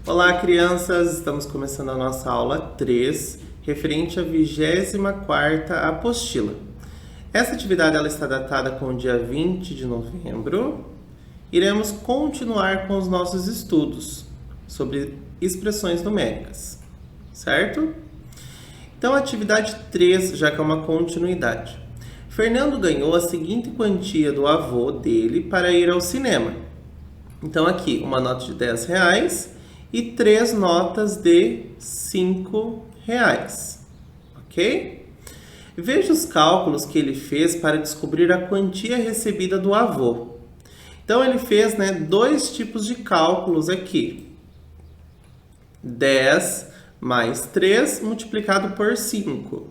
Olá, crianças! Estamos começando a nossa aula 3, referente à 24ª apostila. Essa atividade ela está datada com o dia 20 de novembro. Iremos continuar com os nossos estudos sobre expressões numéricas, certo? Então, a atividade 3 já que é uma continuidade. Fernando ganhou a seguinte quantia do avô dele para ir ao cinema. Então, aqui, uma nota de R$10 e 3 notas de R$5, ok? Veja os cálculos que ele fez para descobrir a quantia recebida do avô. Então, ele fez dois tipos de cálculos aqui. 10 mais 3 multiplicado por 5.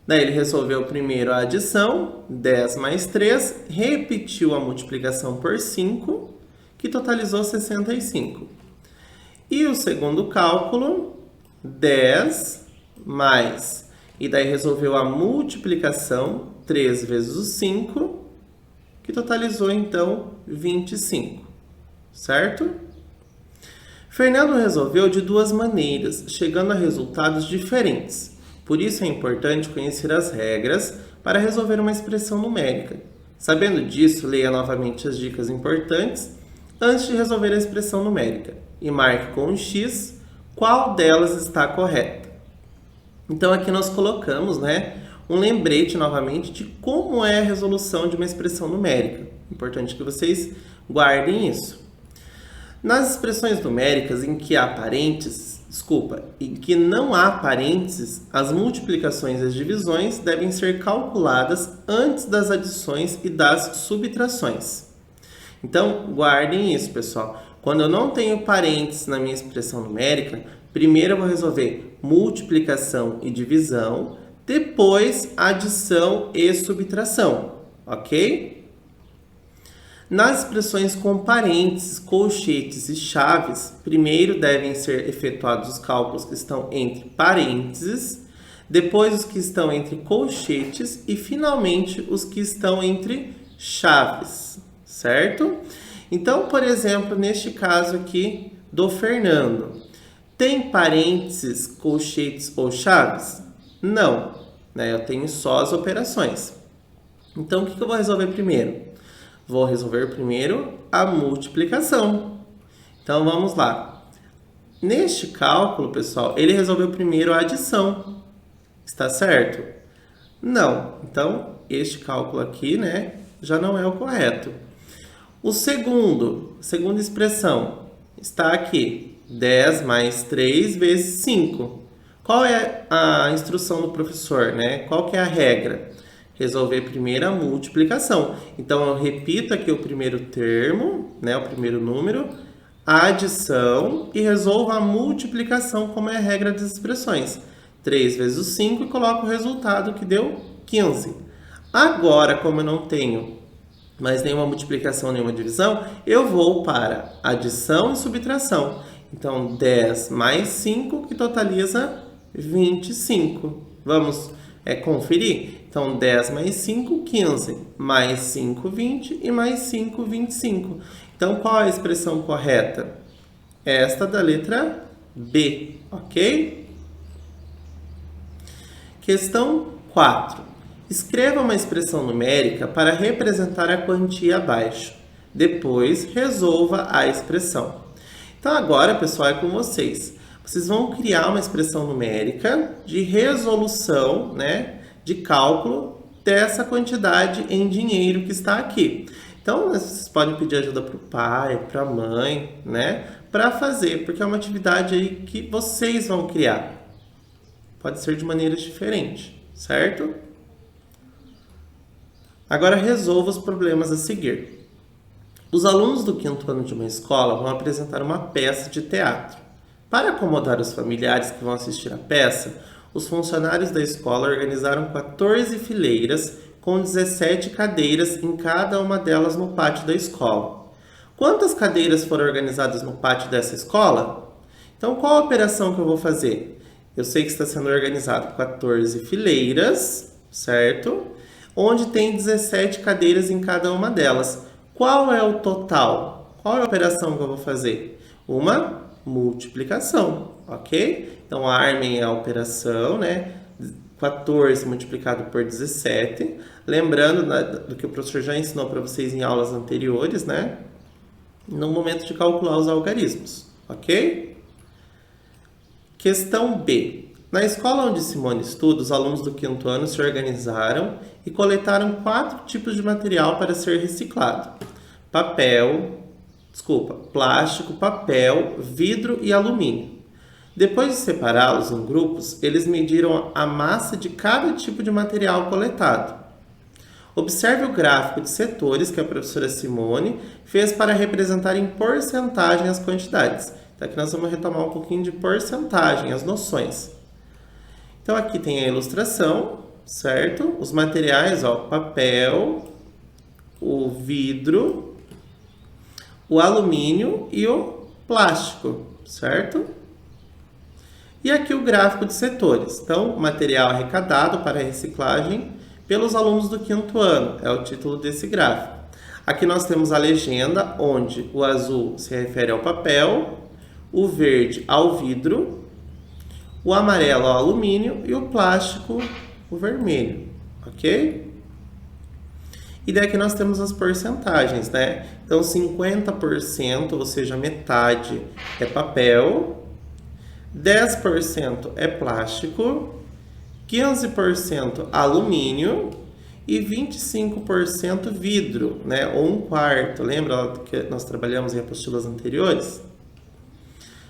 Daí, ele resolveu primeiro a adição, 10 mais 3, repetiu a multiplicação por 5, que totalizou 65. E o segundo cálculo, 10 mais, e daí resolveu a multiplicação, 3 vezes o 5, que totalizou então 25, certo? Fernando resolveu de duas maneiras, chegando a resultados diferentes. Por isso é importante conhecer as regras para resolver uma expressão numérica. Sabendo disso, leia novamente as dicas importantes antes de resolver a expressão numérica e marque com um X qual delas está correta. Então aqui nós colocamos um lembrete novamente de como é a resolução de uma expressão numérica. Importante que vocês guardem isso. Nas expressões numéricas em que não há parênteses, as multiplicações e as divisões devem ser calculadas antes das adições e das subtrações. Então, guardem isso, pessoal. Quando eu não tenho parênteses na minha expressão numérica, primeiro eu vou resolver multiplicação e divisão, depois adição e subtração, ok? Nas expressões com parênteses, colchetes e chaves, primeiro devem ser efetuados os cálculos que estão entre parênteses, depois os que estão entre colchetes e, finalmente, os que estão entre chaves, certo? Então, por exemplo, neste caso aqui do Fernando, tem parênteses, colchetes ou chaves? Não, eu tenho só as operações. Então, o que eu vou resolver primeiro? Vou resolver primeiro a multiplicação. Então, vamos lá. Neste cálculo, pessoal, ele resolveu primeiro a adição. Está certo? Não. Então, este cálculo aqui, já não é o correto. O segunda expressão, está aqui. 10 mais 3 vezes 5. Qual é a instrução do professor, Qual que é a regra? Resolver primeiro a multiplicação. Então, eu repito aqui o primeiro termo, o primeiro número, a adição e resolvo a multiplicação, como é a regra das expressões. 3 vezes o 5 e coloco o resultado que deu 15. Agora, como eu não tenho mais nenhuma multiplicação, nenhuma divisão, eu vou para adição e subtração. Então, 10 mais 5, que totaliza 25. Vamos conferir? Então, 10 mais 5, 15. Mais 5, 20. E mais 5, 25. Então, qual é a expressão correta? Esta da letra B, ok? Questão 4. Escreva uma expressão numérica para representar a quantia abaixo. Depois, resolva a expressão. Então, agora, pessoal, é com vocês. Vocês vão criar uma expressão numérica de resolução, de cálculo dessa quantidade em dinheiro que está aqui. Então, vocês podem pedir ajuda para o pai, para a mãe, para fazer, porque é uma atividade aí que vocês vão criar. Pode ser de maneiras diferentes, certo? Agora, resolva os problemas a seguir. Os alunos do 5º ano de uma escola vão apresentar uma peça de teatro. Para acomodar os familiares que vão assistir a peça, os funcionários da escola organizaram 14 fileiras com 17 cadeiras em cada uma delas no pátio da escola. Quantas cadeiras foram organizadas no pátio dessa escola? Então, qual a operação que eu vou fazer? Eu sei que está sendo organizado 14 fileiras, certo? Onde tem 17 cadeiras em cada uma delas. Qual é o total? Qual é a operação que eu vou fazer? Uma multiplicação, ok? Então, armem a operação, né? 14 multiplicado por 17. Lembrando do que o professor já ensinou para vocês em aulas anteriores, né? No momento de calcular os algarismos, ok? Questão B. Na escola onde Simone estuda, os alunos do 5º ano se organizaram e coletaram 4 tipos de material para ser reciclado. Plástico, papel, vidro e alumínio. Depois de separá-los em grupos, eles mediram a massa de cada tipo de material coletado. Observe o gráfico de setores que a professora Simone fez para representar em porcentagem as quantidades. Então, aqui nós vamos retomar um pouquinho de porcentagem, as noções. Então, aqui tem a ilustração, certo? Os materiais, ó, papel, o vidro, o alumínio e o plástico, certo? E aqui o gráfico de setores. Então, material arrecadado para reciclagem pelos alunos do 5º ano, é o título desse gráfico. Aqui nós temos a legenda, onde o azul se refere ao papel, o verde ao vidro, o amarelo ao alumínio e o plástico, o vermelho, ok? E daqui nós temos as porcentagens, né? Então, 50%, ou seja, metade é papel, 10% é plástico, 15% alumínio e 25% vidro, né? Ou 1/4. Lembra que nós trabalhamos em apostilas anteriores?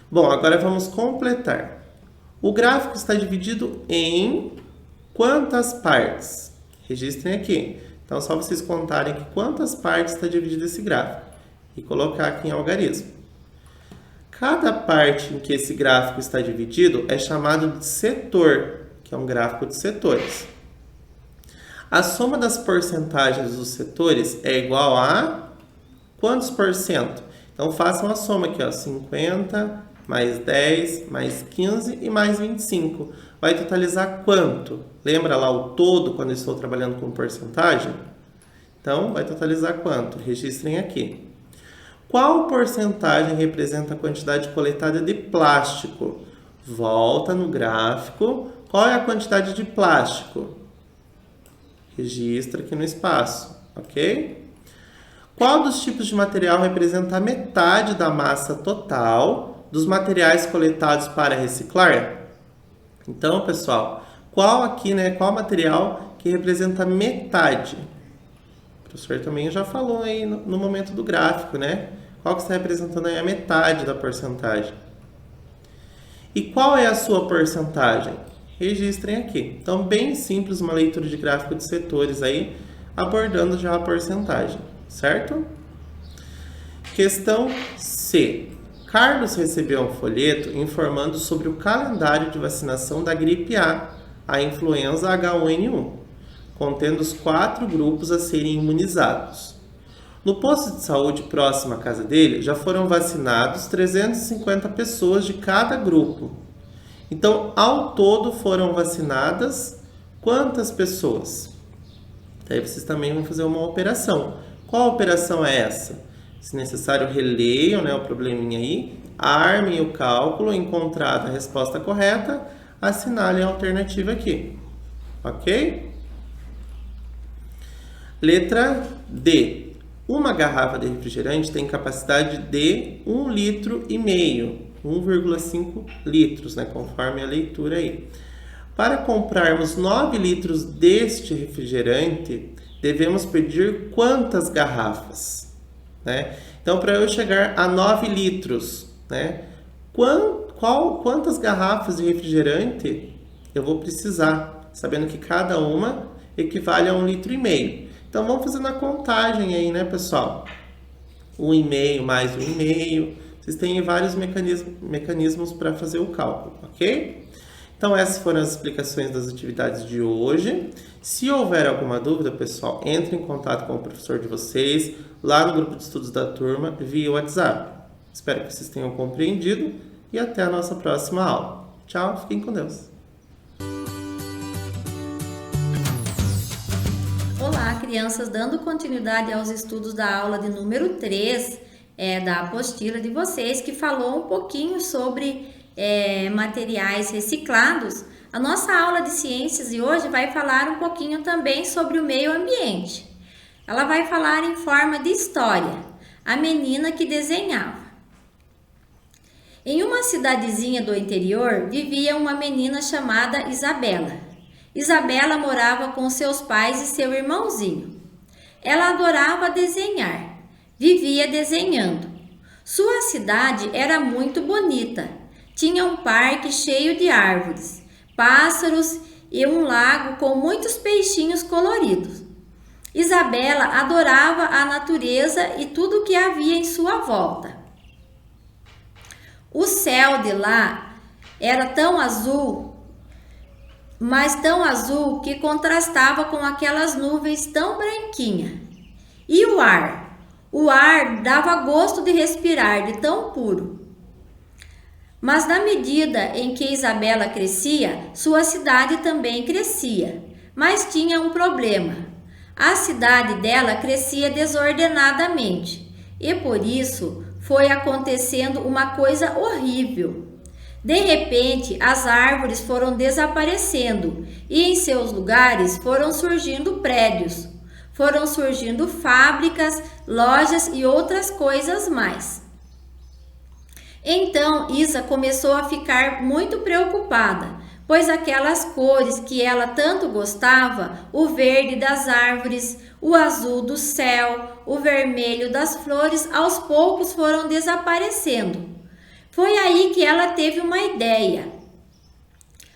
Bom, agora vamos completar. O gráfico está dividido em quantas partes? Registrem aqui. Então, só vocês contarem que quantas partes está dividido esse gráfico e colocar aqui em algarismo. Cada parte em que esse gráfico está dividido é chamado de setor, que é um gráfico de setores. A soma das porcentagens dos setores é igual a quantos por cento? Então, façam a soma aqui, ó, 50 mais 10 mais 15 e mais 25. Vai totalizar quanto? Lembra lá o todo quando eu estou trabalhando com porcentagem? Então, vai totalizar quanto? Registrem aqui. Qual porcentagem representa a quantidade coletada de plástico? Volta no gráfico. Qual é a quantidade de plástico? Registra aqui no espaço, ok? Qual dos tipos de material representa a metade da massa total dos materiais coletados para reciclar? Então, pessoal, qual material que representa metade? O professor também já falou aí no momento do gráfico, né? Qual que está representando aí a metade da porcentagem? E qual é a sua porcentagem? Registrem aqui. Então, bem simples, uma leitura de gráfico de setores aí, abordando já a porcentagem, certo? Questão C. Carlos recebeu um folheto informando sobre o calendário de vacinação da gripe a influenza H1N1, contendo os 4 grupos a serem imunizados. No posto de saúde próximo à casa dele, já foram vacinados 350 pessoas de cada grupo. Então, ao todo foram vacinadas quantas pessoas? Daí vocês também vão fazer uma operação. Qual operação é essa? Se necessário, releiam, né, o probleminha aí, armem o cálculo, encontrada a resposta correta, assinalem a alternativa aqui. Ok? Letra D. Uma garrafa de refrigerante tem capacidade de 1,5 litro, 1,5 litros, né, conforme a leitura aí. Para comprarmos 9 litros deste refrigerante, devemos pedir quantas garrafas? Né? Então, para eu chegar a 9 litros, né, quantas garrafas de refrigerante eu vou precisar? Sabendo que cada uma equivale a 1,5 litro. Então, vamos fazendo a contagem aí, né, pessoal? 1,5 mais 1,5. Vocês têm vários mecanismos para fazer o cálculo, ok? Então, essas foram as explicações das atividades de hoje. Se houver alguma dúvida, pessoal, entre em contato com o professor de vocês, lá no grupo de estudos da turma, via WhatsApp. Espero que vocês tenham compreendido e até a nossa próxima aula. Tchau, fiquem com Deus. Olá, crianças, dando continuidade aos estudos da aula de número 3, da apostila de vocês, que falou um pouquinho sobre materiais reciclados. A nossa aula de ciências de hoje vai falar um pouquinho também sobre o meio ambiente. Ela vai falar em forma de história, a menina que desenhava. Em uma cidadezinha do interior vivia uma menina chamada Isabela. Isabela morava com seus pais e seu irmãozinho. Ela adorava desenhar, vivia desenhando. Sua cidade era muito bonita. Tinha um parque cheio de árvores, pássaros e um lago com muitos peixinhos coloridos. Isabela adorava a natureza e tudo o que havia em sua volta. O céu de lá era tão azul, mas tão azul que contrastava com aquelas nuvens tão branquinhas. E o ar? O ar dava gosto de respirar, de tão puro. Mas na medida em que Isabela crescia, sua cidade também crescia. Mas tinha um problema. A cidade dela crescia desordenadamente e por isso foi acontecendo uma coisa horrível. De repente, as árvores foram desaparecendo e em seus lugares foram surgindo prédios. Foram surgindo fábricas, lojas e outras coisas mais. Então, Isa começou a ficar muito preocupada, pois aquelas cores que ela tanto gostava, o verde das árvores, o azul do céu, o vermelho das flores, aos poucos foram desaparecendo. Foi aí que ela teve uma ideia.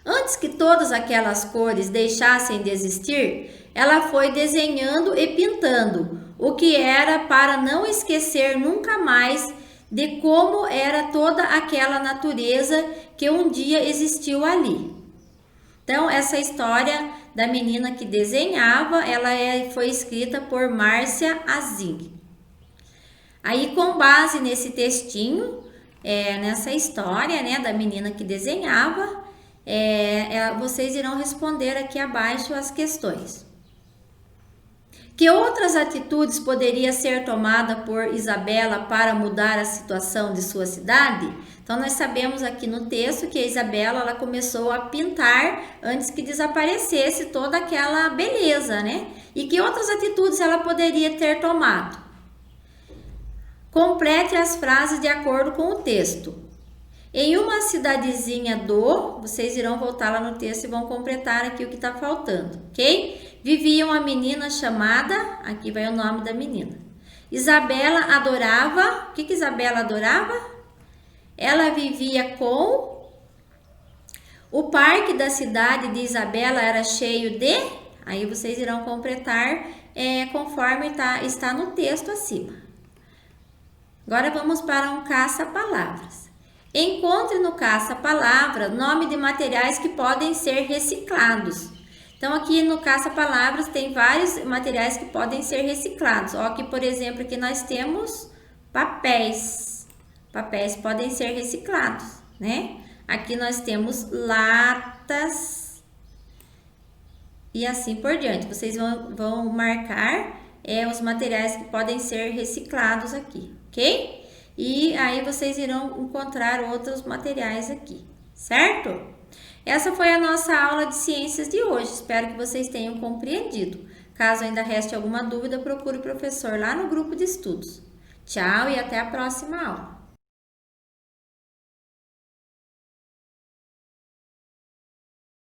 Antes que todas aquelas cores deixassem de existir, ela foi desenhando e pintando, o que era para não esquecer nunca mais de como era toda aquela natureza que um dia existiu ali. Então, essa história da menina que desenhava, ela foi escrita por Márcia Azing. Aí, com base nesse textinho, nessa história, né, da menina que desenhava, vocês irão responder aqui abaixo as questões. Que outras atitudes poderia ser tomada por Isabela para mudar a situação de sua cidade? Então, nós sabemos aqui no texto que a Isabela ela começou a pintar antes que desaparecesse toda aquela beleza, né? E que outras atitudes ela poderia ter tomado? Complete as frases de acordo com o texto. Em uma cidadezinha vocês irão voltar lá no texto e vão completar aqui o que está faltando, ok? Vivia uma menina chamada, aqui vai o nome da menina. Isabela adorava, o que Isabela adorava? Ela vivia com... O parque da cidade de Isabela era cheio de... Aí vocês irão completar conforme está no texto acima. Agora vamos para um caça-palavras. Encontre no caça-palavra nome de materiais que podem ser reciclados. Então, aqui no caça-palavras tem vários materiais que podem ser reciclados. Ó, aqui, por exemplo, aqui nós temos papéis. Papéis podem ser reciclados, né? Aqui nós temos latas e assim por diante. Vocês vão marcar os materiais que podem ser reciclados aqui, ok? E aí vocês irão encontrar outros materiais aqui, certo? Essa foi a nossa aula de ciências de hoje. Espero que vocês tenham compreendido. Caso ainda reste alguma dúvida, procure o professor lá no grupo de estudos. Tchau e até a próxima aula.